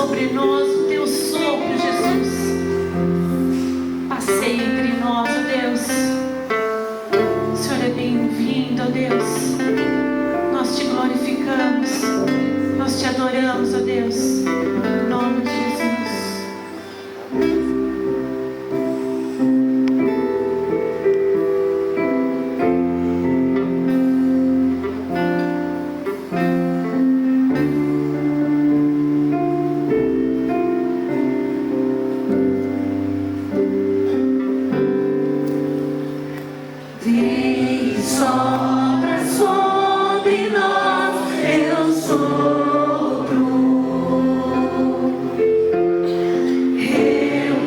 sobre nós o teu sopro, Jesus. Passeia entre nós, ó Deus. O Senhor é bem-vindo, ó Deus. Nós te glorificamos, nós te adoramos, ó Deus, em nome de Jesus. Eu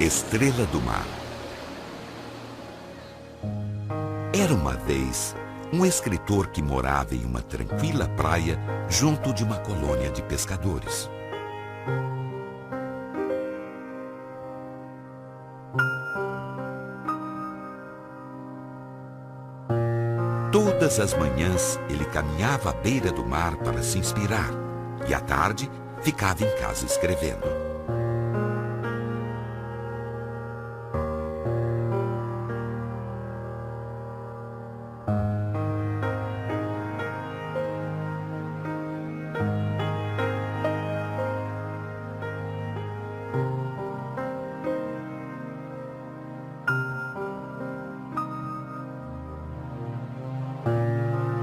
Estrela do Mar. Era uma vez um escritor que morava em uma tranquila praia junto de uma colônia de pescadores. Todas as manhãs ele caminhava à beira do mar para se inspirar e à tarde ficava em casa escrevendo.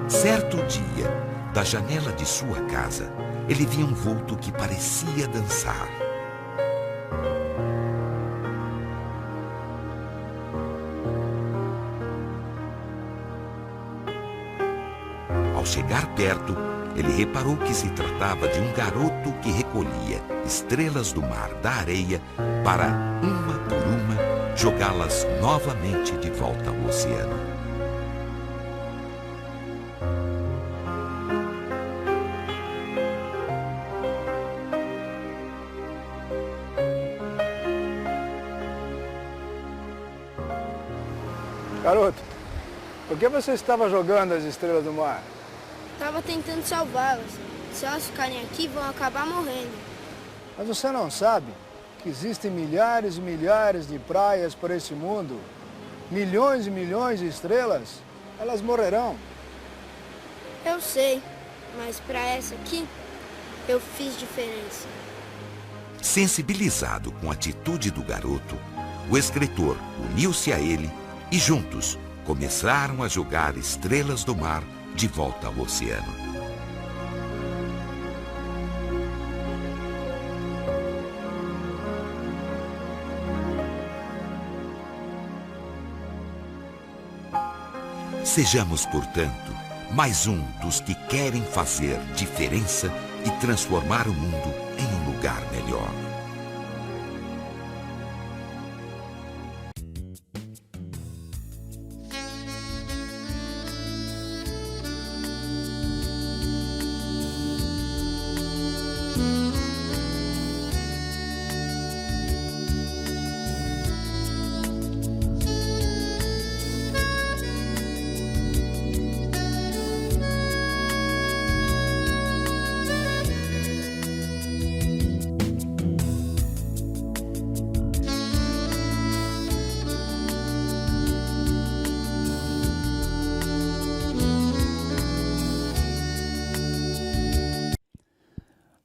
Certo dia, da janela de sua casa, ele via um vulto que parecia dançar. Ao chegar perto, ele reparou que se tratava de um garoto que recolhia estrelas do mar da areia para, uma por uma, jogá-las novamente de volta ao oceano. Garoto, por que você estava jogando as estrelas do mar? Estava tentando salvá-las. Se elas ficarem aqui, vão acabar morrendo. Mas você não sabe que existem milhares e milhares de praias por esse mundo? Milhões e milhões de estrelas? Elas morrerão. Eu sei, mas para essa aqui, eu fiz diferença. Sensibilizado com a atitude do garoto, o escritor uniu-se a ele e juntos começaram a jogar estrelas do mar de volta ao oceano. Sejamos, portanto, mais um dos que querem fazer diferença e transformar o mundo em um lugar melhor.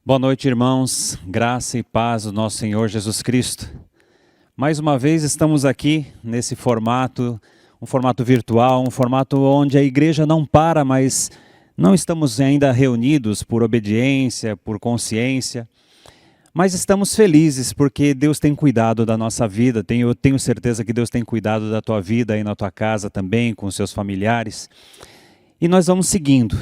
Boa noite, irmãos. Graça e paz do nosso Senhor Jesus Cristo. Mais uma vez estamos aqui nesse formato, um formato virtual, um formato onde a igreja não para, mas não estamos ainda reunidos por obediência, por consciência, mas estamos felizes porque Deus tem cuidado da nossa vida. Eu tenho certeza que Deus tem cuidado da tua vida aí na tua casa também, com os seus familiares. E nós vamos seguindo.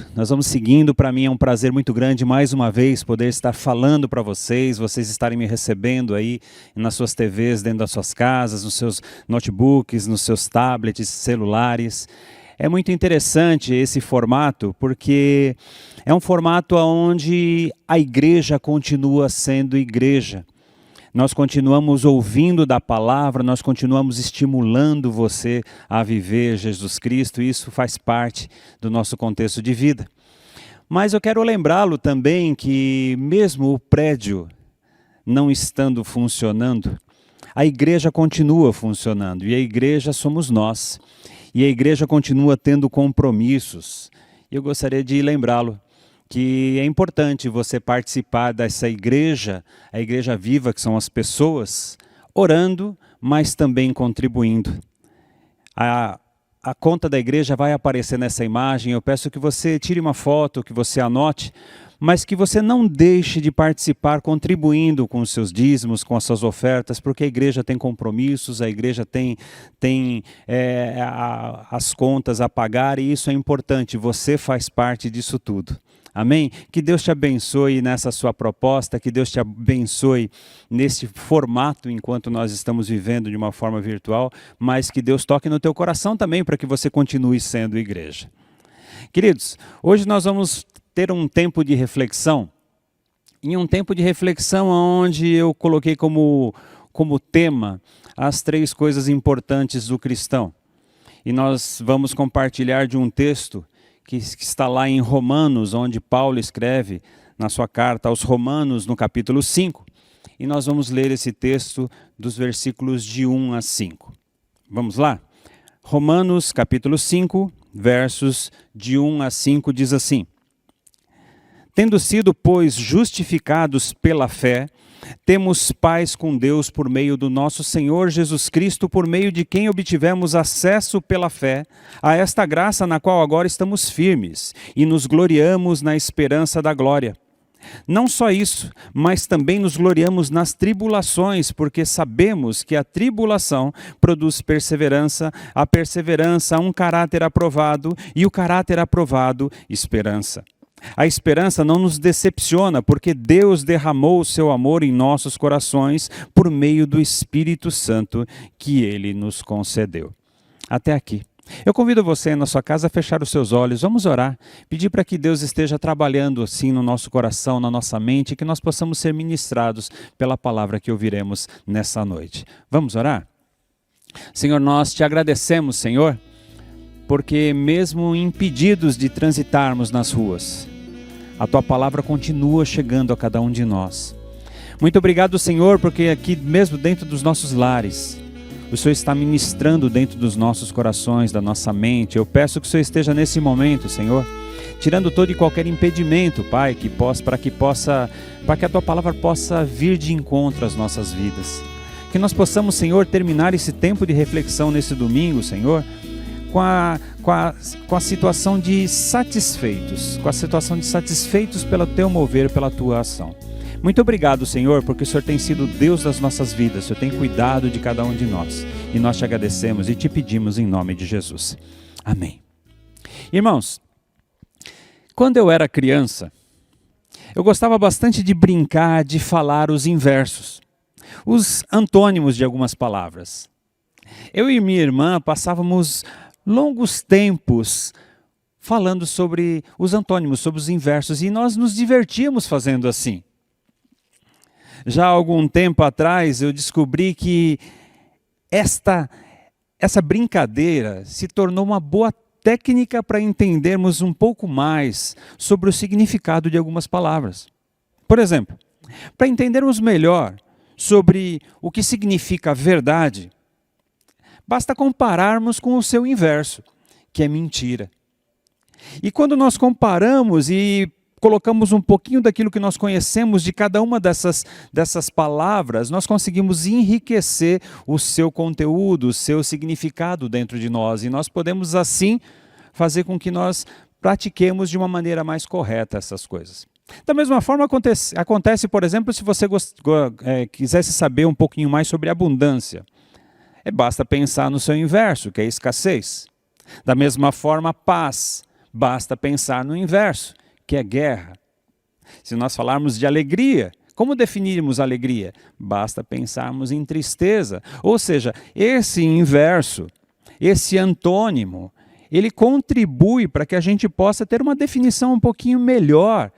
Para mim é um prazer muito grande, mais uma vez, poder estar falando para vocês estarem me recebendo aí nas suas TVs, dentro das suas casas, nos seus notebooks, nos seus tablets, celulares. É muito interessante esse formato, porque é um formato onde a igreja continua sendo igreja. Nós continuamos ouvindo da palavra, nós continuamos estimulando você a viver Jesus Cristo, e isso faz parte do nosso contexto de vida. Mas eu quero lembrá-lo também que mesmo o prédio não estando funcionando, a igreja continua funcionando, e a igreja somos nós. E a igreja continua tendo compromissos. Eu gostaria de lembrá-lo que é importante você participar dessa igreja, a igreja viva, que são as pessoas, orando, mas também contribuindo. A conta da igreja vai aparecer nessa imagem. Eu peço que você tire uma foto, que você anote, mas que você não deixe de participar contribuindo com os seus dízimos, com as suas ofertas, porque a igreja tem compromissos, a igreja tem as contas a pagar, e isso é importante, você faz parte disso tudo. Amém? Que Deus te abençoe nessa sua proposta, que Deus te abençoe nesse formato enquanto nós estamos vivendo de uma forma virtual, mas que Deus toque no teu coração também para que você continue sendo igreja. Queridos, hoje nós vamos ter um tempo de reflexão, e um tempo de reflexão onde eu coloquei como tema as 3 coisas importantes do cristão. E nós vamos compartilhar de um texto que está lá em Romanos, onde Paulo escreve na sua carta aos Romanos, no capítulo 5. E nós vamos ler esse texto dos versículos de 1 a 5. Vamos lá? Romanos, capítulo 5, versos de 1 a 5, diz assim: Tendo sido, pois, justificados pela fé, temos paz com Deus por meio do nosso Senhor Jesus Cristo, por meio de quem obtivemos acesso pela fé a esta graça na qual agora estamos firmes e nos gloriamos na esperança da glória. Não só isso, mas também nos gloriamos nas tribulações, porque sabemos que a tribulação produz perseverança, a perseverança um caráter aprovado e o caráter aprovado esperança. A esperança não nos decepciona, porque Deus derramou o seu amor em nossos corações por meio do Espírito Santo que Ele nos concedeu. Até aqui. Eu convido você na sua casa a fechar os seus olhos, vamos orar, pedir para que Deus esteja trabalhando assim no nosso coração, na nossa mente, que nós possamos ser ministrados pela palavra que ouviremos nessa noite. Vamos orar? Senhor, nós te agradecemos, Senhor, porque mesmo impedidos de transitarmos nas ruas, a Tua palavra continua chegando a cada um de nós. Muito obrigado, Senhor, porque aqui mesmo dentro dos nossos lares, o Senhor está ministrando dentro dos nossos corações, da nossa mente. Eu peço que o Senhor esteja nesse momento, Senhor, tirando todo e qualquer impedimento, Pai, para que a Tua palavra possa vir de encontro às nossas vidas. Que nós possamos, Senhor, terminar esse tempo de reflexão nesse domingo, Senhor, com a situação de satisfeitos, pelo Teu mover, pela Tua ação. Muito obrigado, Senhor, porque o Senhor tem sido Deus das nossas vidas, o Senhor tem cuidado de cada um de nós. E nós te agradecemos e te pedimos em nome de Jesus. Amém. Irmãos, quando eu era criança, eu gostava bastante de brincar, de falar os inversos, os antônimos de algumas palavras. Eu e minha irmã passávamos longos tempos falando sobre os antônimos, sobre os inversos, e nós nos divertíamos fazendo assim. Já há algum tempo atrás eu descobri que essa brincadeira se tornou uma boa técnica para entendermos um pouco mais sobre o significado de algumas palavras. Por exemplo, para entendermos melhor sobre o que significa verdade, basta compararmos com o seu inverso, que é mentira. E quando nós comparamos e colocamos um pouquinho daquilo que nós conhecemos de cada uma dessas palavras, nós conseguimos enriquecer o seu conteúdo, o seu significado dentro de nós. E nós podemos, assim, fazer com que nós pratiquemos de uma maneira mais correta essas coisas. Da mesma forma, acontece, por exemplo, se você quisesse saber um pouquinho mais sobre abundância. Basta pensar no seu inverso, que é escassez. Da mesma forma, paz. Basta pensar no inverso, que é guerra. Se nós falarmos de alegria, como definirmos alegria? Basta pensarmos em tristeza. Ou seja, esse inverso, esse antônimo, ele contribui para que a gente possa ter uma definição um pouquinho melhor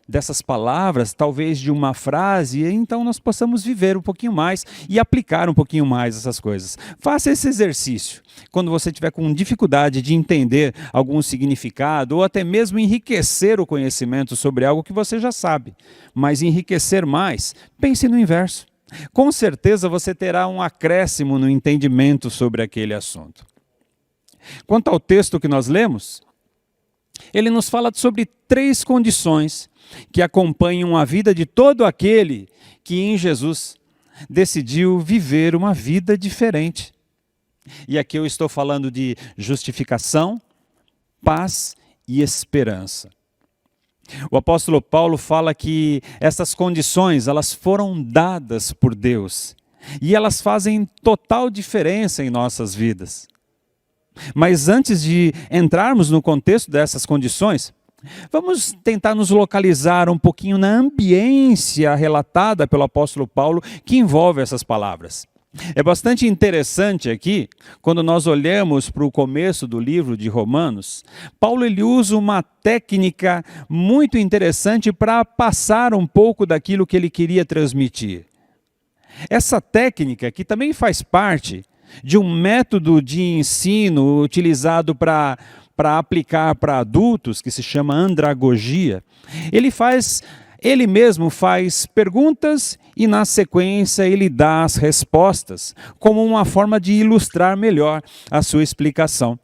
dessas palavras, talvez de uma frase, e então nós possamos viver um pouquinho mais e aplicar um pouquinho mais essas coisas. Faça esse exercício. Quando você tiver com dificuldade de entender algum significado, ou até mesmo enriquecer o conhecimento sobre algo que você já sabe, mas enriquecer mais, pense no inverso. Com certeza você terá um acréscimo no entendimento sobre aquele assunto. Quanto ao texto que nós lemos, ele nos fala sobre 3 condições que acompanham a vida de todo aquele que em Jesus decidiu viver uma vida diferente. E aqui eu estou falando de justificação, paz e esperança. O apóstolo Paulo fala que essas condições, elas foram dadas por Deus e elas fazem total diferença em nossas vidas. Mas antes de entrarmos no contexto dessas condições, Vamos tentar nos localizar um pouquinho na ambiência relatada pelo apóstolo Paulo que envolve essas palavras. É bastante interessante aqui, quando nós olhamos para o começo do livro de Romanos, Paulo ele usa uma técnica muito interessante para passar um pouco daquilo que ele queria transmitir. Essa técnica, que também faz parte de um método de ensino utilizado para aplicar para adultos, que se chama andragogia, ele mesmo faz perguntas e na sequência ele dá as respostas, como uma forma de ilustrar melhor a sua explicação.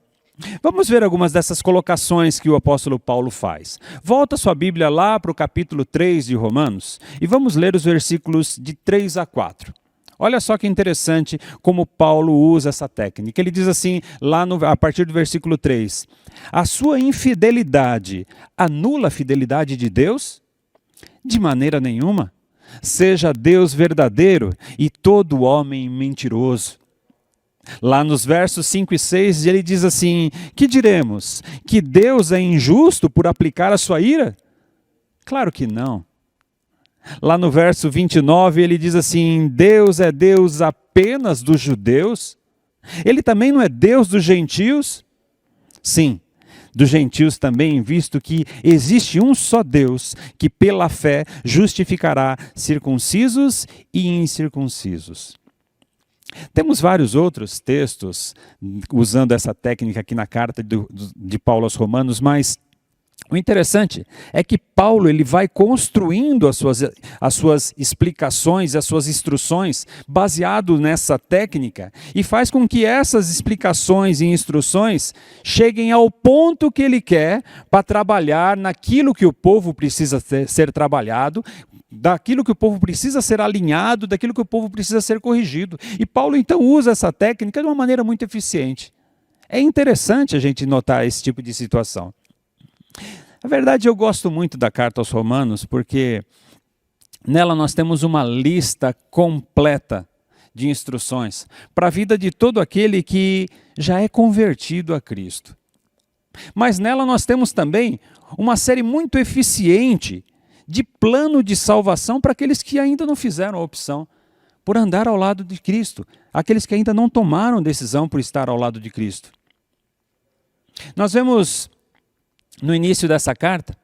Vamos ver algumas dessas colocações que o apóstolo Paulo faz. Volta sua Bíblia lá para o capítulo 3 de Romanos e vamos ler os versículos de 3 a 4. Olha só que interessante como Paulo usa essa técnica. Ele diz assim, a partir do versículo 3, a sua infidelidade anula a fidelidade de Deus? De maneira nenhuma. Seja Deus verdadeiro e todo homem mentiroso. Lá nos versos 5 e 6, ele diz assim, que diremos? Que Deus é injusto por aplicar a sua ira? Claro que não. Lá no verso 29, ele diz assim, Deus é Deus apenas dos judeus? Ele também não é Deus dos gentios? Sim, dos gentios também, visto que existe um só Deus, que pela fé justificará circuncisos e incircuncisos. Temos vários outros textos usando essa técnica aqui na carta de Paulo aos Romanos, mas o interessante é que Paulo ele vai construindo as suas explicações, as suas instruções, baseado nessa técnica, e faz com que essas explicações e instruções cheguem ao ponto que ele quer para trabalhar naquilo que o povo precisa ser trabalhado, daquilo que o povo precisa ser alinhado, daquilo que o povo precisa ser corrigido. E Paulo então usa essa técnica de uma maneira muito eficiente. É interessante a gente notar esse tipo de situação. Na verdade, eu gosto muito da carta aos Romanos, porque nela nós temos uma lista completa de instruções para a vida de todo aquele que já é convertido a Cristo. Mas nela nós temos também uma série muito eficiente de plano de salvação para aqueles que ainda não fizeram a opção por andar ao lado de Cristo, aqueles que ainda não tomaram decisão por estar ao lado de Cristo. Nós vemos no início dessa carta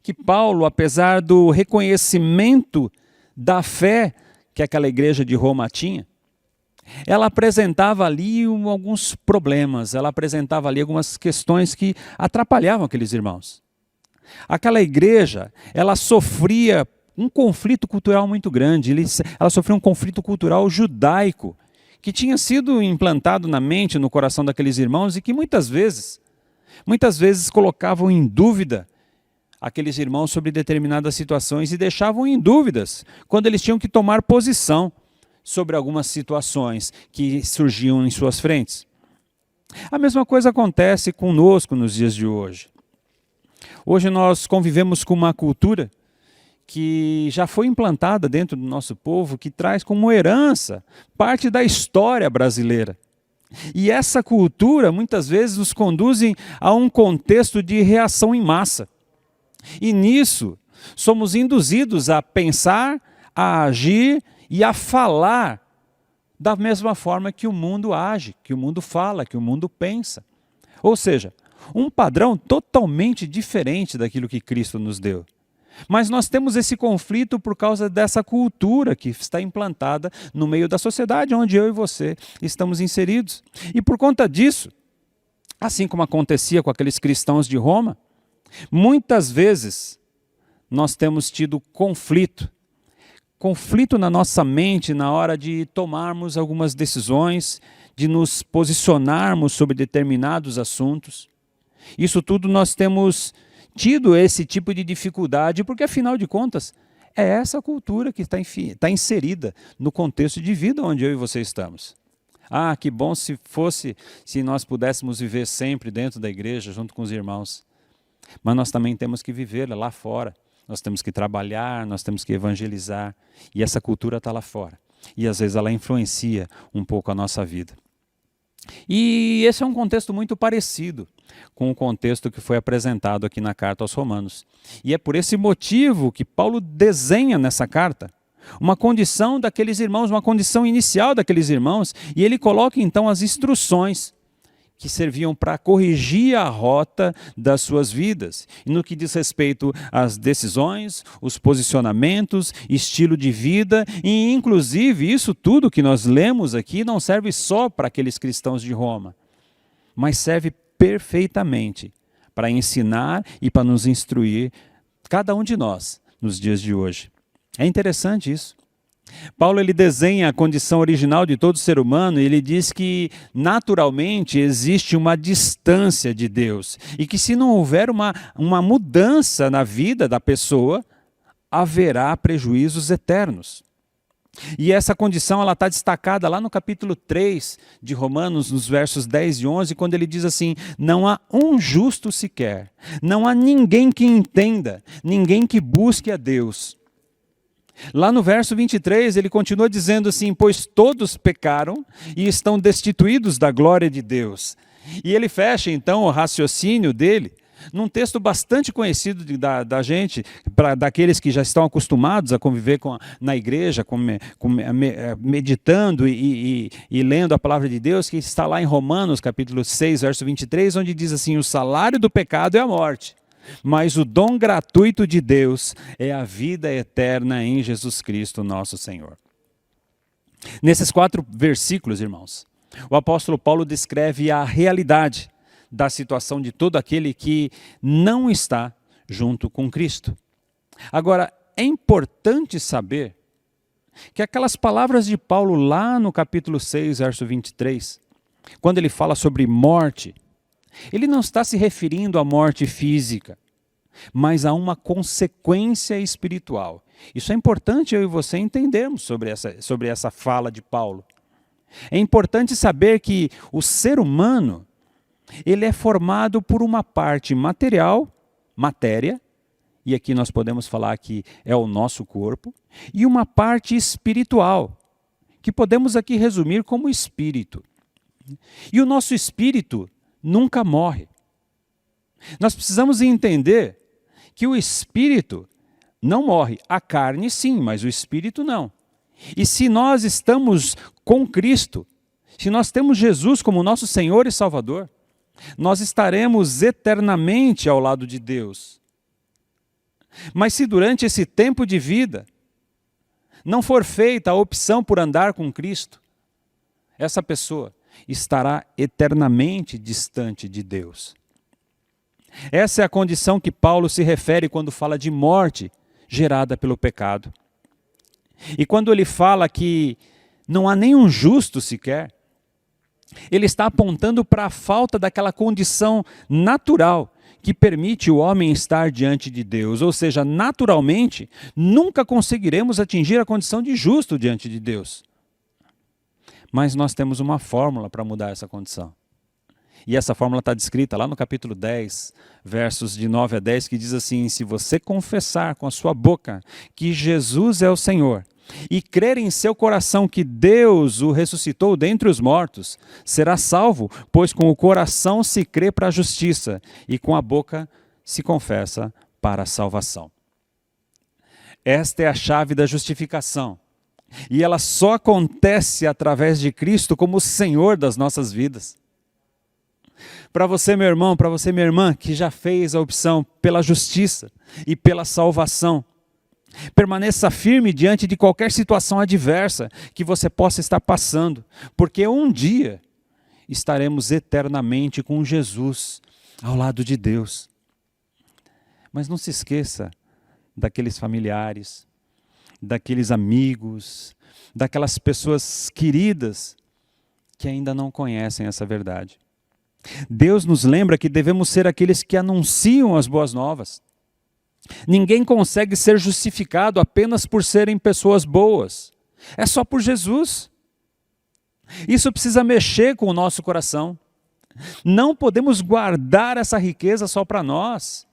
que Paulo, apesar do reconhecimento da fé que aquela igreja de Roma tinha, ela apresentava ali alguns problemas, ela apresentava ali algumas questões que atrapalhavam aqueles irmãos. Aquela igreja, ela sofria um conflito cultural muito grande, ela sofria um conflito cultural judaico, que tinha sido implantado na mente, no coração daqueles irmãos e que muitas vezes colocavam em dúvida aqueles irmãos sobre determinadas situações e deixavam em dúvidas quando eles tinham que tomar posição sobre algumas situações que surgiam em suas frentes. A mesma coisa acontece conosco nos dias de hoje. Hoje nós convivemos com uma cultura que já foi implantada dentro do nosso povo, que traz como herança parte da história brasileira. E essa cultura muitas vezes nos conduz a um contexto de reação em massa. E nisso somos induzidos a pensar, a agir e a falar da mesma forma que o mundo age, que o mundo fala, que o mundo pensa. Ou seja, um padrão totalmente diferente daquilo que Cristo nos deu. Mas nós temos esse conflito por causa dessa cultura que está implantada no meio da sociedade onde eu e você estamos inseridos. E por conta disso, assim como acontecia com aqueles cristãos de Roma, muitas vezes nós temos tido conflito na nossa mente na hora de tomarmos algumas decisões, de nos posicionarmos sobre determinados assuntos. Isso tudo nós temos tido esse tipo de dificuldade, porque afinal de contas, é essa cultura que está inserida no contexto de vida onde eu e você estamos. Ah, que bom se nós pudéssemos viver sempre dentro da igreja, junto com os irmãos. Mas nós também temos que viver lá fora. Nós temos que trabalhar, nós temos que evangelizar. E essa cultura está lá fora. E às vezes ela influencia um pouco a nossa vida. E esse é um contexto muito parecido com o contexto que foi apresentado aqui na carta aos Romanos. E é por esse motivo que Paulo desenha nessa carta uma condição daqueles irmãos, uma condição inicial daqueles irmãos, e ele coloca então as instruções que serviam para corrigir a rota das suas vidas. E no que diz respeito às decisões, os posicionamentos, estilo de vida, e inclusive isso tudo que nós lemos aqui não serve só para aqueles cristãos de Roma, mas serve perfeitamente para ensinar e para nos instruir cada um de nós nos dias de hoje. É interessante isso. Paulo ele desenha a condição original de todo ser humano e ele diz que naturalmente existe uma distância de Deus e que se não houver uma mudança na vida da pessoa, haverá prejuízos eternos. E essa condição ela está destacada lá no capítulo 3 de Romanos, nos versos 10 e 11, quando ele diz assim: não há um justo sequer, não há ninguém que entenda, ninguém que busque a Deus. Lá no verso 23, ele continua dizendo assim: pois todos pecaram e estão destituídos da glória de Deus. E ele fecha então o raciocínio dele num texto bastante conhecido da gente, daqueles que já estão acostumados a conviver na igreja, meditando e lendo a palavra de Deus, que está lá em Romanos capítulo 6, verso 23, onde diz assim: o salário do pecado é a morte, mas o dom gratuito de Deus é a vida eterna em Jesus Cristo, nosso Senhor. Nesses 4 versículos, irmãos, o apóstolo Paulo descreve a realidade da situação de todo aquele que não está junto com Cristo. Agora, é importante saber que aquelas palavras de Paulo lá no capítulo 6, verso 23, quando ele fala sobre morte, ele não está se referindo à morte física, mas a uma consequência espiritual. Isso é importante eu e você entendermos sobre essa fala de Paulo. É importante saber que o ser humano, ele é formado por uma parte material, matéria, e aqui nós podemos falar que é o nosso corpo, e uma parte espiritual, que podemos aqui resumir como espírito. E o nosso espírito nunca morre. Nós precisamos entender que o espírito não morre. A carne sim, mas o espírito não. E se nós estamos com Cristo, se nós temos Jesus como nosso Senhor e Salvador, nós estaremos eternamente ao lado de Deus. Mas se durante esse tempo de vida não for feita a opção por andar com Cristo, essa pessoa estará eternamente distante de Deus. Essa é a condição que Paulo se refere quando fala de morte gerada pelo pecado. E quando ele fala que não há nenhum justo sequer, ele está apontando para a falta daquela condição natural que permite o homem estar diante de Deus. Ou seja, naturalmente, nunca conseguiremos atingir a condição de justo diante de Deus. Mas nós temos uma fórmula para mudar essa condição. E essa fórmula está descrita lá no capítulo 10, versos de 9 a 10, que diz assim: se você confessar com a sua boca que Jesus é o Senhor, e crer em seu coração que Deus o ressuscitou dentre os mortos, será salvo, pois com o coração se crê para a justiça, e com a boca se confessa para a salvação. Esta é a chave da justificação. E ela só acontece através de Cristo como o Senhor das nossas vidas. Para você, meu irmão, para você, minha irmã, que já fez a opção pela justiça e pela salvação, permaneça firme diante de qualquer situação adversa que você possa estar passando, porque um dia estaremos eternamente com Jesus ao lado de Deus. Mas não se esqueça daqueles familiares, daqueles amigos, daquelas pessoas queridas que ainda não conhecem essa verdade. Deus nos lembra que devemos ser aqueles que anunciam as boas novas. Ninguém consegue ser justificado apenas por serem pessoas boas. É só por Jesus. Isso precisa mexer com o nosso coração. Não podemos guardar essa riqueza só para nós.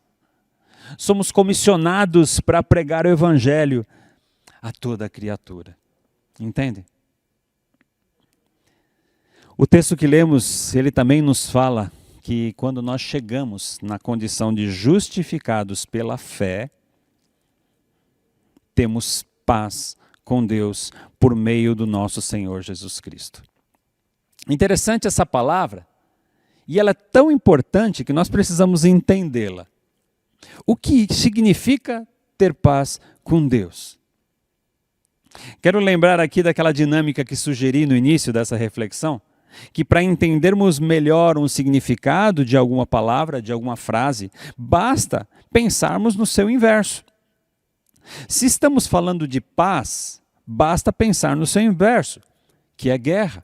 Somos comissionados para pregar o Evangelho a toda criatura. Entende? O texto que lemos, ele também nos fala que quando nós chegamos na condição de justificados pela fé, temos paz com Deus por meio do nosso Senhor Jesus Cristo. Interessante essa palavra, e ela é tão importante que nós precisamos entendê-la. O que significa ter paz com Deus? Quero lembrar aqui daquela dinâmica que sugeri no início dessa reflexão, que para entendermos melhor um significado de alguma palavra, de alguma frase, basta pensarmos no seu inverso. Se estamos falando de paz, basta pensar no seu inverso, que é guerra.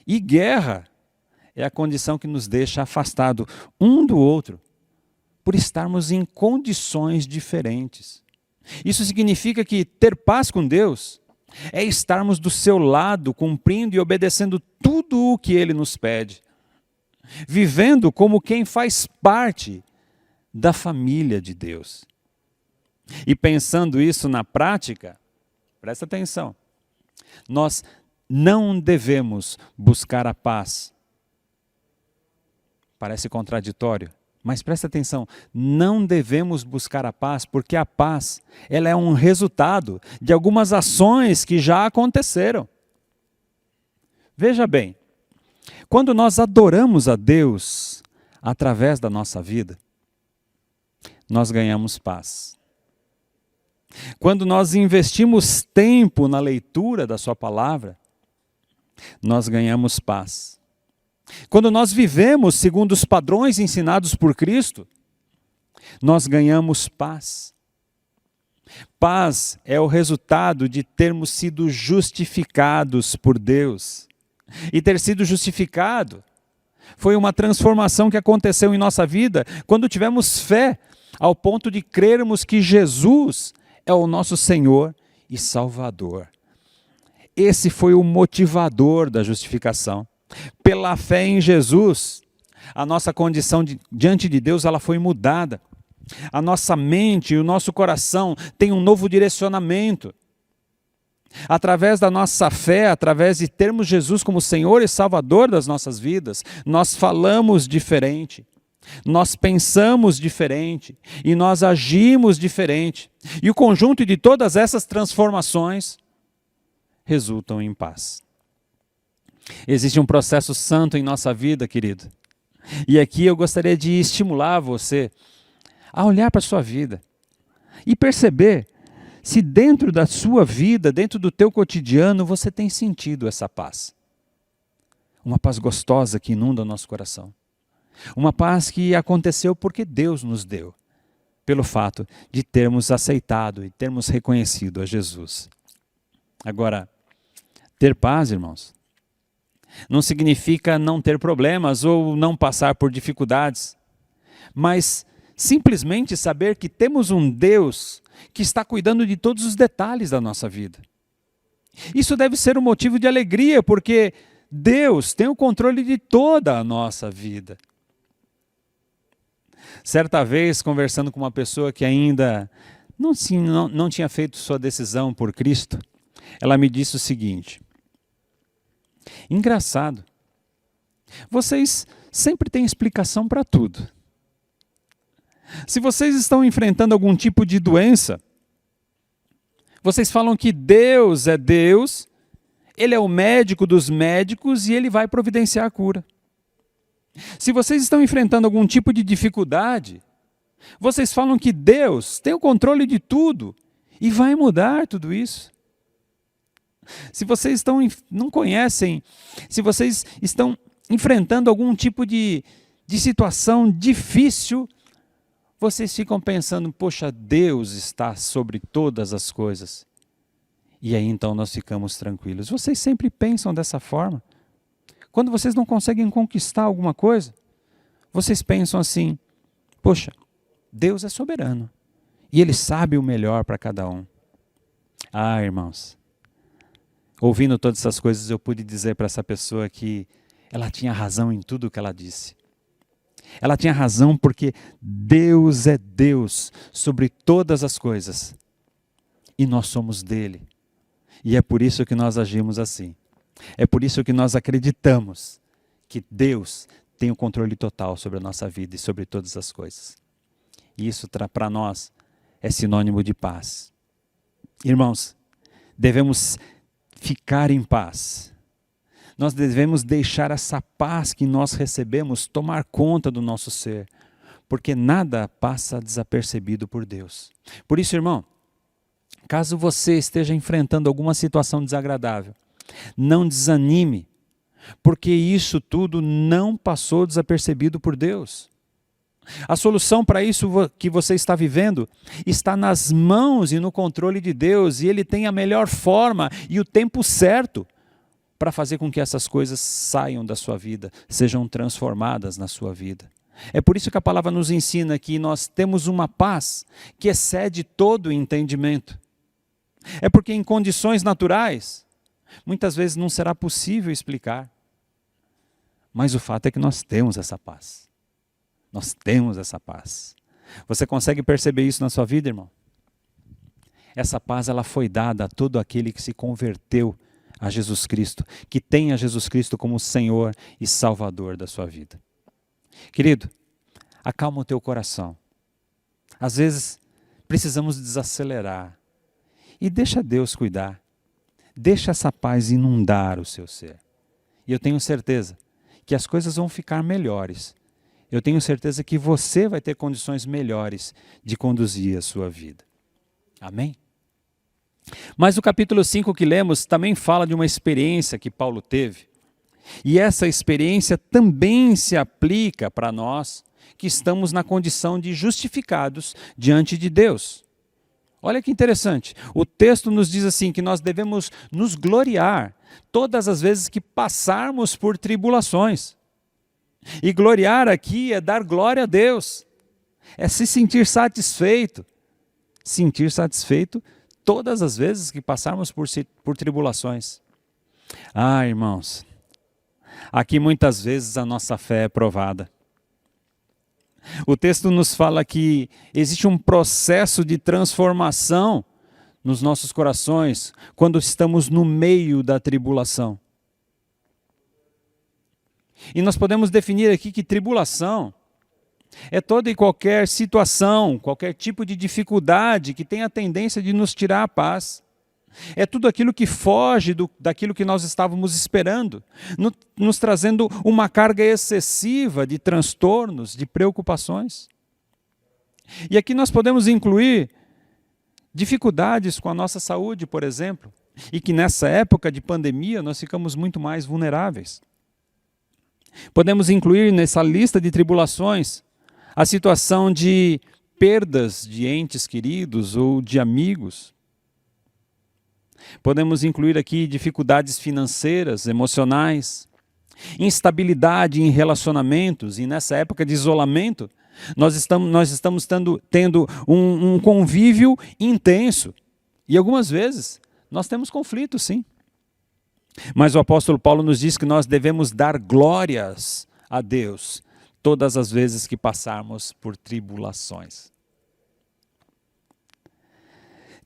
E guerra é a condição que nos deixa afastado um do outro, por estarmos em condições diferentes. Isso significa que ter paz com Deus é estarmos do seu lado, cumprindo e obedecendo tudo o que Ele nos pede, vivendo como quem faz parte da família de Deus. E pensando isso na prática, presta atenção, nós não devemos buscar a paz. Parece contraditório, mas presta atenção, não devemos buscar a paz, porque a paz, ela é um resultado de algumas ações que já aconteceram. Veja bem, quando nós adoramos a Deus através da nossa vida, nós ganhamos paz. Quando nós investimos tempo na leitura da sua palavra, nós ganhamos paz. Quando nós vivemos segundo os padrões ensinados por Cristo, nós ganhamos paz. Paz é o resultado de termos sido justificados por Deus. E ter sido justificado foi uma transformação que aconteceu em nossa vida quando tivemos fé, ao ponto de crermos que Jesus é o nosso Senhor e Salvador. Esse foi o motivador da justificação. Pela fé em Jesus, a nossa condição diante de Deus ela foi mudada. A nossa mente e o nosso coração têm um novo direcionamento. Através da nossa fé, através de termos Jesus como Senhor e Salvador das nossas vidas, nós falamos diferente. Nós pensamos diferente e nós agimos diferente. E o conjunto de todas essas transformações resultam em paz. Existe um processo santo em nossa vida, querido. E aqui eu gostaria de estimular você a olhar para a sua vida e perceber se dentro da sua vida, dentro do teu cotidiano, você tem sentido essa paz. Uma paz gostosa que inunda o nosso coração. Uma paz que aconteceu porque Deus nos deu, pelo fato de termos aceitado e termos reconhecido a Jesus. Agora, ter paz, irmãos, não significa não ter problemas ou não passar por dificuldades, mas simplesmente saber que temos um Deus que está cuidando de todos os detalhes da nossa vida. Isso deve ser um motivo de alegria, porque Deus tem o controle de toda a nossa vida. Certa vez, conversando com uma pessoa que ainda não tinha feito sua decisão por Cristo, ela me disse o seguinte: engraçado, vocês sempre têm explicação para tudo. Se vocês estão enfrentando algum tipo de doença, vocês falam que Deus é Deus, Ele é o médico dos médicos e Ele vai providenciar a cura. Se vocês estão enfrentando algum tipo de dificuldade, vocês falam que Deus tem o controle de tudo e vai mudar tudo isso. Se vocês não conhecem, se vocês estão enfrentando algum tipo de situação difícil, vocês ficam pensando, poxa, Deus está sobre todas as coisas. E aí então nós ficamos tranquilos. Vocês sempre pensam dessa forma. Quando vocês não conseguem conquistar alguma coisa, vocês pensam assim, poxa, Deus é soberano. E Ele sabe o melhor para cada um. Ah, irmãos, ouvindo todas essas coisas, eu pude dizer para essa pessoa que ela tinha razão em tudo o que ela disse. Ela tinha razão porque Deus é Deus sobre todas as coisas. E nós somos dele. E é por isso que nós agimos assim. É por isso que nós acreditamos que Deus tem o controle total sobre a nossa vida e sobre todas as coisas. E isso para nós é sinônimo de paz. Irmãos, devemos ficar em paz. Nós devemos deixar essa paz que nós recebemos tomar conta do nosso ser, porque nada passa desapercebido por Deus. Por isso, irmão, caso você esteja enfrentando alguma situação desagradável, não desanime, porque isso tudo não passou desapercebido por Deus. A solução para isso que você está vivendo está nas mãos e no controle de Deus, e Ele tem a melhor forma e o tempo certo para fazer com que essas coisas saiam da sua vida, sejam transformadas na sua vida. É por isso que a palavra nos ensina que nós temos uma paz que excede todo o entendimento. É porque em condições naturais, muitas vezes não será possível explicar. Mas o fato é que nós temos essa paz. Nós temos essa paz. Você consegue perceber isso na sua vida, irmão? Essa paz ela foi dada a todo aquele que se converteu a Jesus Cristo, que tem a Jesus Cristo como Senhor e Salvador da sua vida. Querido, acalma o teu coração. Às vezes precisamos desacelerar e deixa Deus cuidar. Deixa essa paz inundar o seu ser. E eu tenho certeza que as coisas vão ficar melhores. Eu tenho certeza que você vai ter condições melhores de conduzir a sua vida. Amém? Mas o capítulo 5 que lemos também fala de uma experiência que Paulo teve. E essa experiência também se aplica para nós que estamos na condição de justificados diante de Deus. Olha que interessante. O texto nos diz assim que nós devemos nos gloriar todas as vezes que passarmos por tribulações. E gloriar aqui é dar glória a Deus. É se sentir satisfeito. Sentir satisfeito todas as vezes que passarmos por tribulações. Ah, irmãos, aqui muitas vezes a nossa fé é provada. O texto nos fala que existe um processo de transformação nos nossos corações quando estamos no meio da tribulação. E nós podemos definir aqui que tribulação é toda e qualquer situação, qualquer tipo de dificuldade que tem a tendência de nos tirar a paz. É tudo aquilo que foge daquilo que nós estávamos esperando, nos trazendo uma carga excessiva de transtornos, de preocupações. E aqui nós podemos incluir dificuldades com a nossa saúde, por exemplo, e que nessa época de pandemia nós ficamos muito mais vulneráveis. Podemos incluir nessa lista de tribulações a situação de perdas de entes queridos ou de amigos. Podemos incluir aqui dificuldades financeiras, emocionais, instabilidade em relacionamentos, e nessa época de isolamento, nós estamos tendo um convívio intenso. E algumas vezes nós temos conflitos, sim. Mas o apóstolo Paulo nos diz que nós devemos dar glórias a Deus todas as vezes que passarmos por tribulações.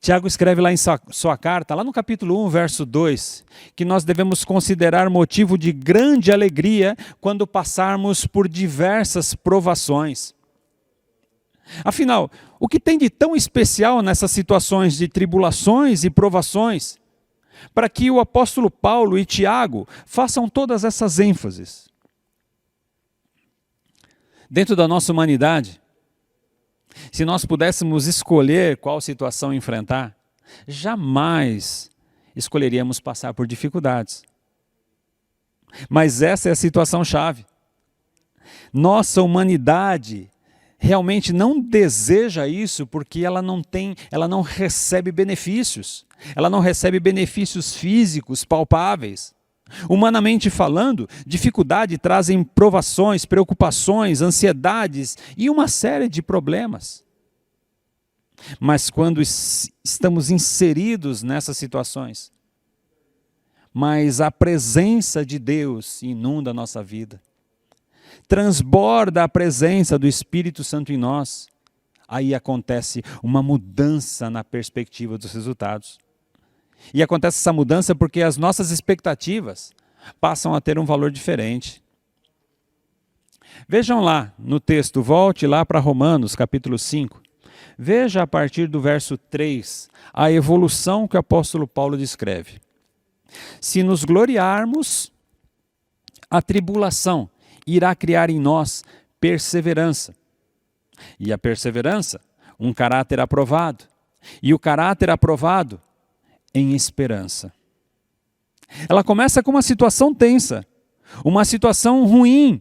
Tiago escreve lá em sua carta, lá no capítulo 1, verso 2, que nós devemos considerar motivo de grande alegria quando passarmos por diversas provações. Afinal, o que tem de tão especial nessas situações de tribulações e provações, para que o apóstolo Paulo e Tiago façam todas essas ênfases? Dentro da nossa humanidade, se nós pudéssemos escolher qual situação enfrentar, jamais escolheríamos passar por dificuldades. Mas essa é a situação chave. Nossa humanidade realmente não deseja isso porque ela não recebe benefícios. Ela não recebe benefícios físicos palpáveis. Humanamente falando, dificuldade trazem provações, preocupações, ansiedades e uma série de problemas. Mas quando estamos inseridos nessas situações, mas a presença de Deus inunda a nossa vida, transborda a presença do Espírito Santo em nós, aí acontece uma mudança na perspectiva dos resultados. E acontece essa mudança porque as nossas expectativas, passam a ter um valor diferente. Vejam lá no texto, volte lá para Romanos, capítulo 5. Veja a partir do verso 3 a evolução que o apóstolo Paulo descreve. Se nos gloriarmos, a tribulação irá criar em nós perseverança. E a perseverança, um caráter aprovado. E o caráter aprovado em esperança. Ela começa com uma situação tensa, uma situação ruim,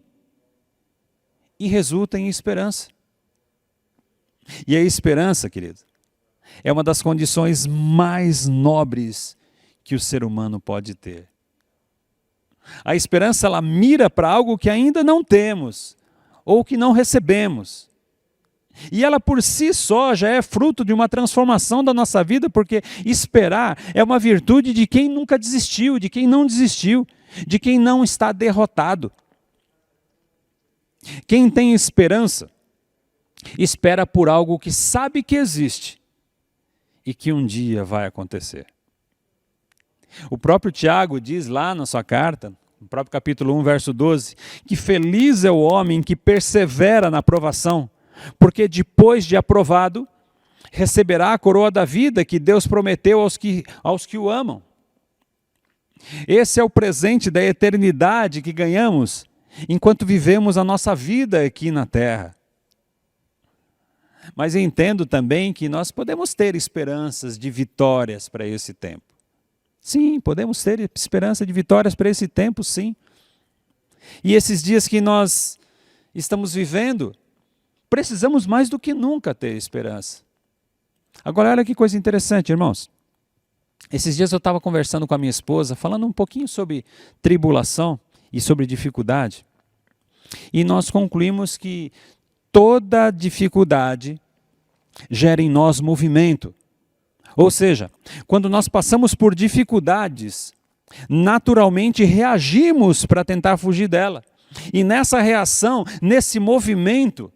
e resulta em esperança. E a esperança, querido, é uma das condições mais nobres que o ser humano pode ter. A esperança, ela mira para algo que ainda não temos, ou que não recebemos. E ela por si só já é fruto de uma transformação da nossa vida, porque esperar é uma virtude de quem nunca desistiu, de quem não desistiu, de quem não está derrotado. Quem tem esperança, espera por algo que sabe que existe e que um dia vai acontecer. O próprio Tiago diz lá na sua carta, no próprio capítulo 1, verso 12, que feliz é o homem que persevera na provação, porque depois de aprovado, receberá a coroa da vida que Deus prometeu aos que o amam. Esse é o presente da eternidade que ganhamos enquanto vivemos a nossa vida aqui na terra. Mas eu entendo também que nós podemos ter esperanças de vitórias para esse tempo. Sim, podemos ter esperança de vitórias para esse tempo, sim. E esses dias que nós estamos vivendo, precisamos mais do que nunca ter esperança. Agora, olha que coisa interessante, irmãos. Esses dias eu estava conversando com a minha esposa, falando um pouquinho sobre tribulação e sobre dificuldade. E nós concluímos que toda dificuldade gera em nós movimento. Ou seja, quando nós passamos por dificuldades, naturalmente reagimos para tentar fugir dela. E nessa reação, nesse movimento,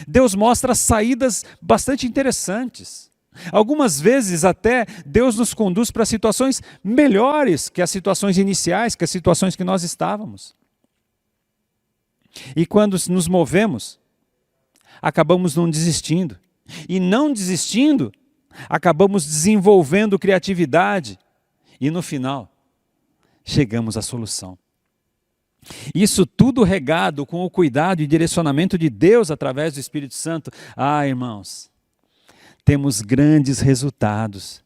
Deus mostra saídas bastante interessantes. Algumas vezes até Deus nos conduz para situações melhores que as situações iniciais, que as situações que nós estávamos. E quando nos movemos, acabamos não desistindo. E não desistindo, acabamos desenvolvendo criatividade. E no final, chegamos à solução. Isso tudo regado com o cuidado e direcionamento de Deus através do Espírito Santo. Ah, irmãos, temos grandes resultados.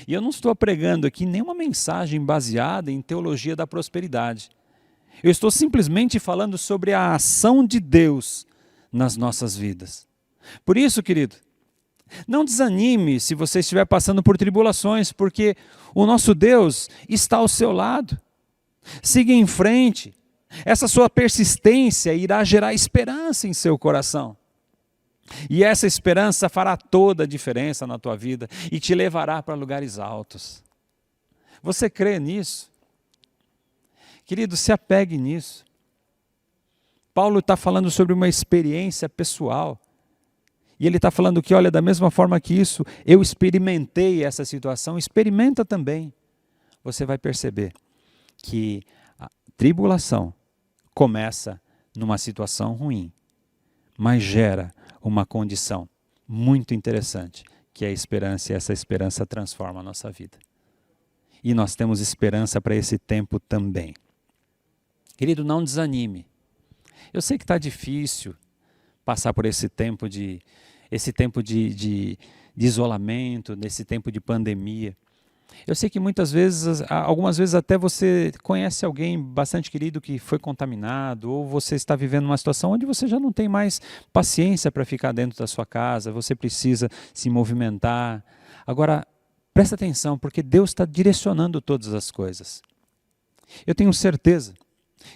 E eu não estou pregando aqui nenhuma mensagem baseada em teologia da prosperidade. Eu estou simplesmente falando sobre a ação de Deus nas nossas vidas. Por isso, querido, não desanime se você estiver passando por tribulações, porque o nosso Deus está ao seu lado. Siga em frente. Essa sua persistência irá gerar esperança em seu coração. E essa esperança fará toda a diferença na tua vida e te levará para lugares altos. Você crê nisso? Querido, se apegue nisso. Paulo está falando sobre uma experiência pessoal. E ele está falando que, olha, da mesma forma que isso, eu experimentei essa situação, experimenta também. Você vai perceber que a tribulação começa numa situação ruim, mas gera uma condição muito interessante, que é a esperança, e essa esperança transforma a nossa vida. E nós temos esperança para esse tempo também. Querido, não desanime. Eu sei que está difícil passar por esse tempo de isolamento, nesse tempo de pandemia. Eu sei que muitas vezes, algumas vezes até você conhece alguém bastante querido que foi contaminado, ou você está vivendo uma situação onde você já não tem mais paciência para ficar dentro da sua casa, você precisa se movimentar. Agora, presta atenção, porque Deus está direcionando todas as coisas. Eu tenho certeza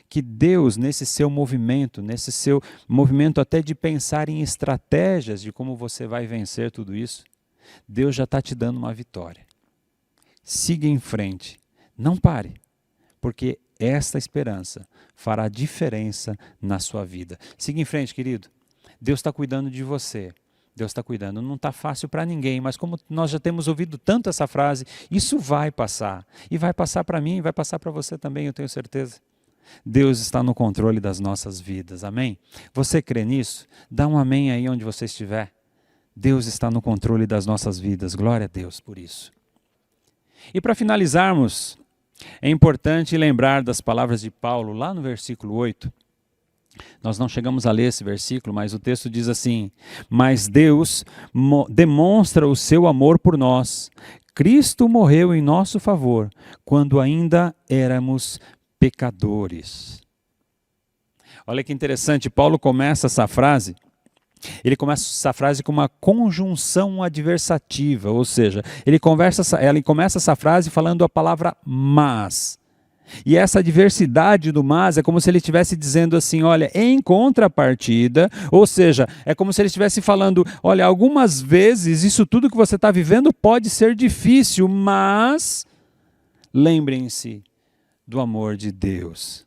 que Deus, nesse seu movimento até de pensar em estratégias de como você vai vencer tudo isso, Deus já está te dando uma vitória. Siga em frente, não pare, porque esta esperança fará diferença na sua vida. Siga em frente, querido. Deus está cuidando de você. Deus está cuidando. Não está fácil para ninguém, mas como nós já temos ouvido tanto essa frase, isso vai passar. E vai passar para mim, vai passar para você também, eu tenho certeza. Deus está no controle das nossas vidas, amém? Você crê nisso? Dá um amém aí onde você estiver. Deus está no controle das nossas vidas, glória a Deus por isso. E para finalizarmos, é importante lembrar das palavras de Paulo, lá no versículo 8. Nós não chegamos a ler esse versículo, mas o texto diz assim: mas Deus demonstra o seu amor por nós. Cristo morreu em nosso favor, quando ainda éramos pecadores. Olha que interessante, Paulo começa essa frase, com uma conjunção adversativa, ou seja, ele começa essa frase falando a palavra mas. E essa adversidade do mas é como se ele estivesse dizendo assim, olha, em contrapartida, ou seja, é como se ele estivesse falando, olha, algumas vezes isso tudo que você está vivendo pode ser difícil, mas lembrem-se do amor de Deus.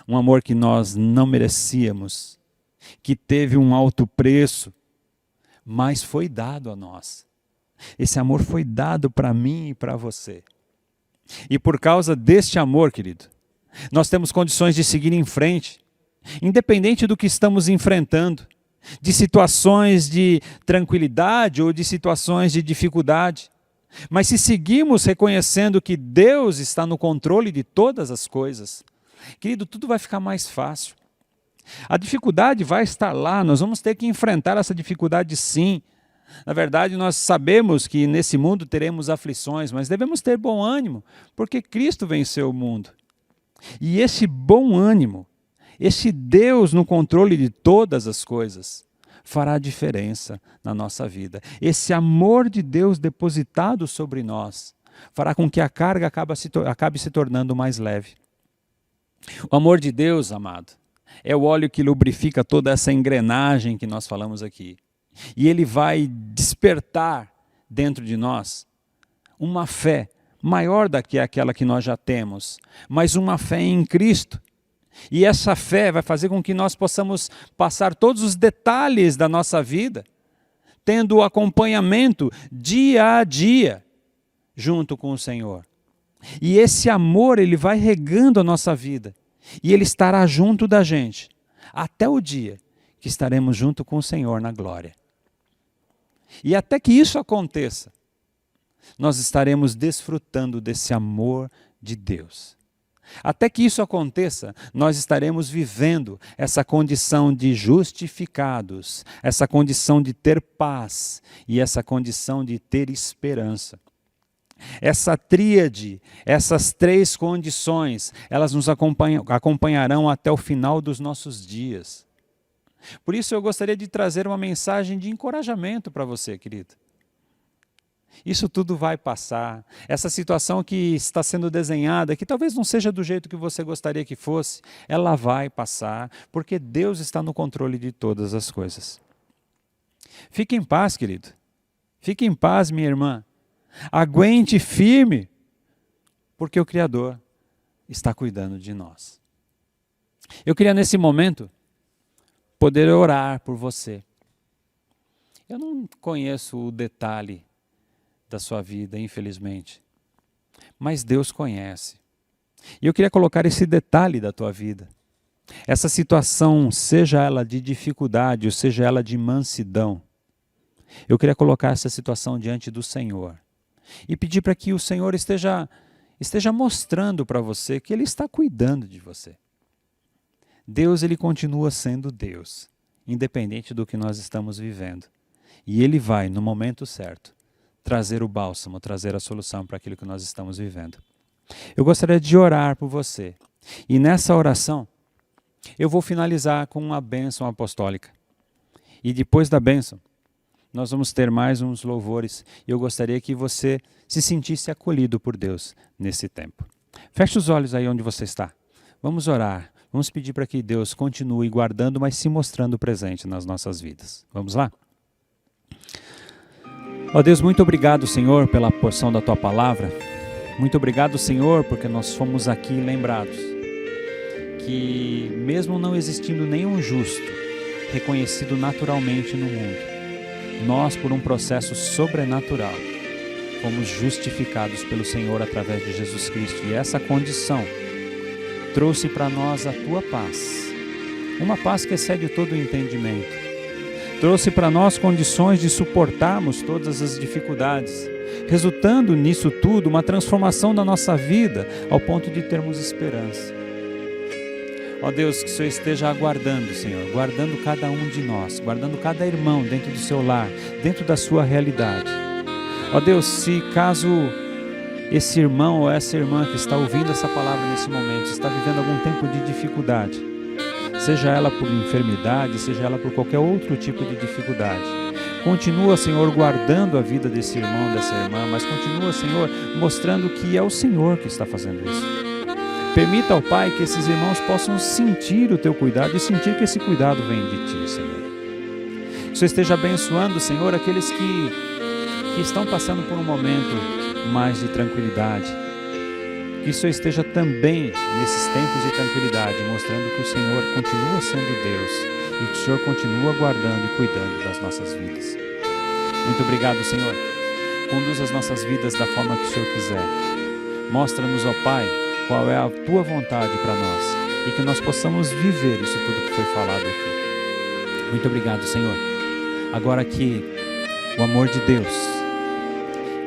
Um amor que nós não merecíamos, que teve um alto preço, mas foi dado a nós. Esse amor foi dado para mim e para você. E por causa deste amor, querido, nós temos condições de seguir em frente, independente do que estamos enfrentando, de situações de tranquilidade ou de situações de dificuldade. Mas se seguimos reconhecendo que Deus está no controle de todas as coisas, querido, tudo vai ficar mais fácil. A dificuldade vai estar lá, nós vamos ter que enfrentar essa dificuldade sim. Na verdade, nós sabemos que nesse mundo teremos aflições, mas devemos ter bom ânimo, porque Cristo venceu o mundo. E esse bom ânimo, esse Deus no controle de todas as coisas, fará diferença na nossa vida. Esse amor de Deus depositado sobre nós fará com que a carga acabe se tornando mais leve. O amor de Deus, amado, é o óleo que lubrifica toda essa engrenagem que nós falamos aqui. E ele vai despertar dentro de nós uma fé maior do que aquela que nós já temos, mas uma fé em Cristo. E essa fé vai fazer com que nós possamos passar todos os detalhes da nossa vida, tendo o acompanhamento dia a dia, junto com o Senhor. E esse amor, ele vai regando a nossa vida, e ele estará junto da gente, até o dia que estaremos junto com o Senhor na glória. E até que isso aconteça, nós estaremos desfrutando desse amor de Deus. Até que isso aconteça, nós estaremos vivendo essa condição de justificados, essa condição de ter paz e essa condição de ter esperança. Essa tríade, essas três condições, elas nos acompanharão até o final dos nossos dias. Por isso eu gostaria de trazer uma mensagem de encorajamento para você, querido. Isso tudo vai passar. Essa situação que está sendo desenhada, que talvez não seja do jeito que você gostaria que fosse, ela vai passar, porque Deus está no controle de todas as coisas. Fique em paz, querido. Fique em paz, minha irmã. Aguente firme, porque o Criador está cuidando de nós. Eu queria nesse momento poder orar por você. Eu não conheço o detalhe da sua vida, infelizmente, mas Deus conhece. E eu queria colocar esse detalhe da tua vida. Essa situação, seja ela de dificuldade ou seja ela de mansidão, eu queria colocar essa situação diante do Senhor e pedir para que o Senhor esteja mostrando para você que Ele está cuidando de você. Deus, Ele continua sendo Deus, independente do que nós estamos vivendo. E Ele vai, no momento certo, trazer o bálsamo, trazer a solução para aquilo que nós estamos vivendo. Eu gostaria de orar por você. E nessa oração, eu vou finalizar com uma bênção apostólica. E depois da bênção, nós vamos ter mais uns louvores. E eu gostaria que você se sentisse acolhido por Deus nesse tempo. Feche os olhos aí onde você está. Vamos orar. Vamos pedir para que Deus continue guardando, mas se mostrando presente nas nossas vidas. Vamos lá? Ó Deus, muito obrigado, Senhor, pela porção da Tua palavra. Muito obrigado, Senhor, porque nós fomos aqui lembrados que mesmo não existindo nenhum justo reconhecido naturalmente no mundo, nós, por um processo sobrenatural, fomos justificados pelo Senhor através de Jesus Cristo. E essa condição trouxe para nós a tua paz, uma paz que excede todo o entendimento. Trouxe para nós condições de suportarmos todas as dificuldades, resultando nisso tudo uma transformação da nossa vida ao ponto de termos esperança. Ó Deus, que o Senhor esteja aguardando, Senhor, guardando cada um de nós, guardando cada irmão dentro do seu lar, dentro da sua realidade. Ó Deus, se caso esse irmão ou essa irmã que está ouvindo essa palavra nesse momento está vivendo algum tempo de dificuldade, seja ela por enfermidade, seja ela por qualquer outro tipo de dificuldade, continua, Senhor, guardando a vida desse irmão, dessa irmã, mas continua, Senhor, mostrando que é o Senhor que está fazendo isso. Permita ao Pai que esses irmãos possam sentir o teu cuidado e sentir que esse cuidado vem de ti, Senhor. Que o Senhor esteja abençoando, Senhor, aqueles que estão passando por um momento mais de tranquilidade. Que o Senhor esteja também nesses tempos de tranquilidade, mostrando que o Senhor continua sendo Deus e que o Senhor continua guardando e cuidando das nossas vidas. Muito obrigado, Senhor. Conduz as nossas vidas da forma que o Senhor quiser. Mostra-nos, ó Pai, qual é a tua vontade para nós e que nós possamos viver isso tudo que foi falado aqui. Muito obrigado, Senhor. Agora que o amor de Deus,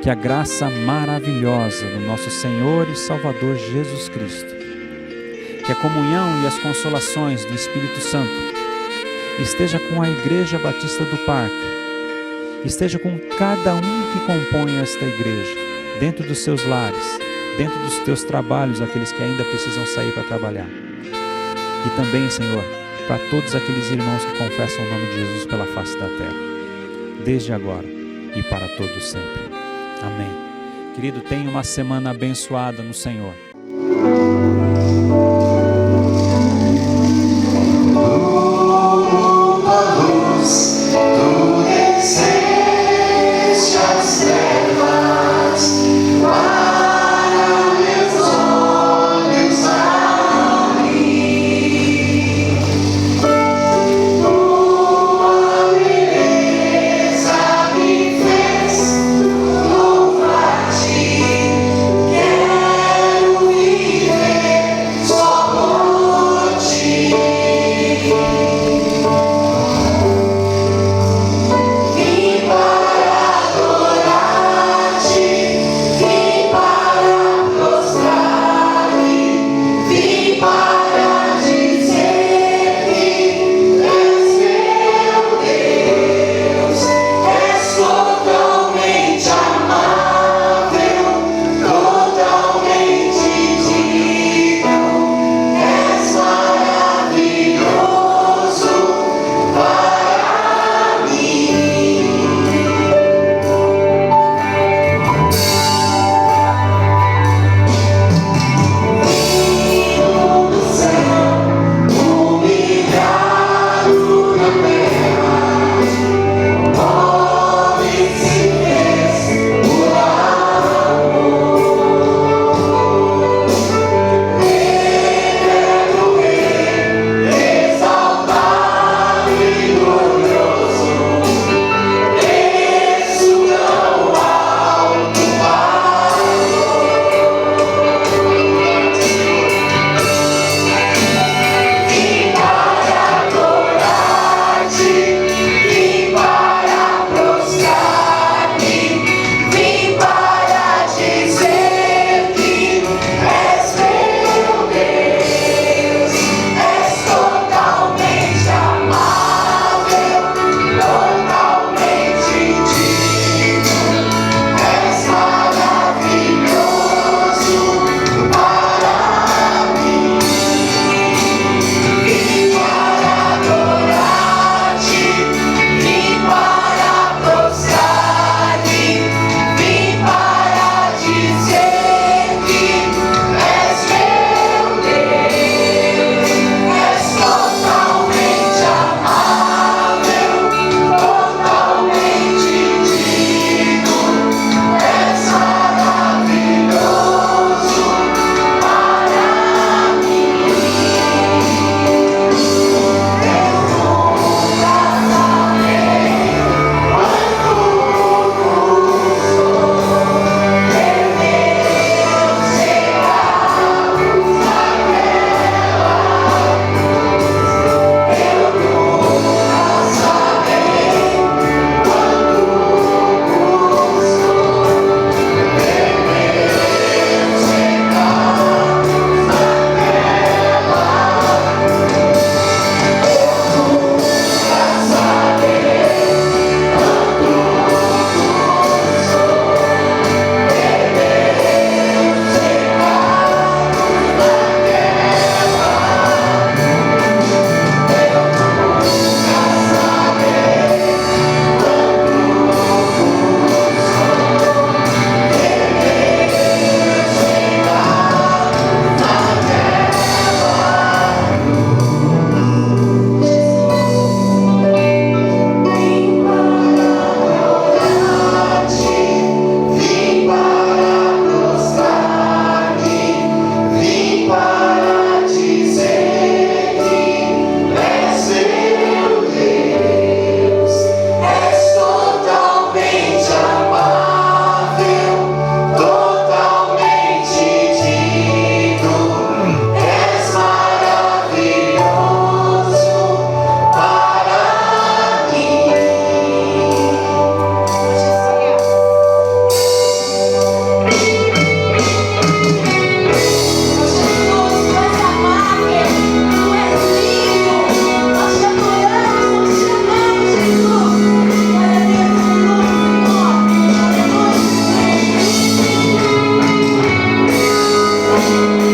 que a graça maravilhosa do nosso Senhor e Salvador Jesus Cristo, que a comunhão e as consolações do Espírito Santo esteja com a Igreja Batista do Parque, esteja com cada um que compõe esta igreja, dentro dos seus lares, dentro dos teus trabalhos, aqueles que ainda precisam sair para trabalhar. E também, Senhor, para todos aqueles irmãos que confessam o nome de Jesus pela face da terra, desde agora e para todos sempre. Amém. Querido, tenha uma semana abençoada no Senhor. Quero ir Deus.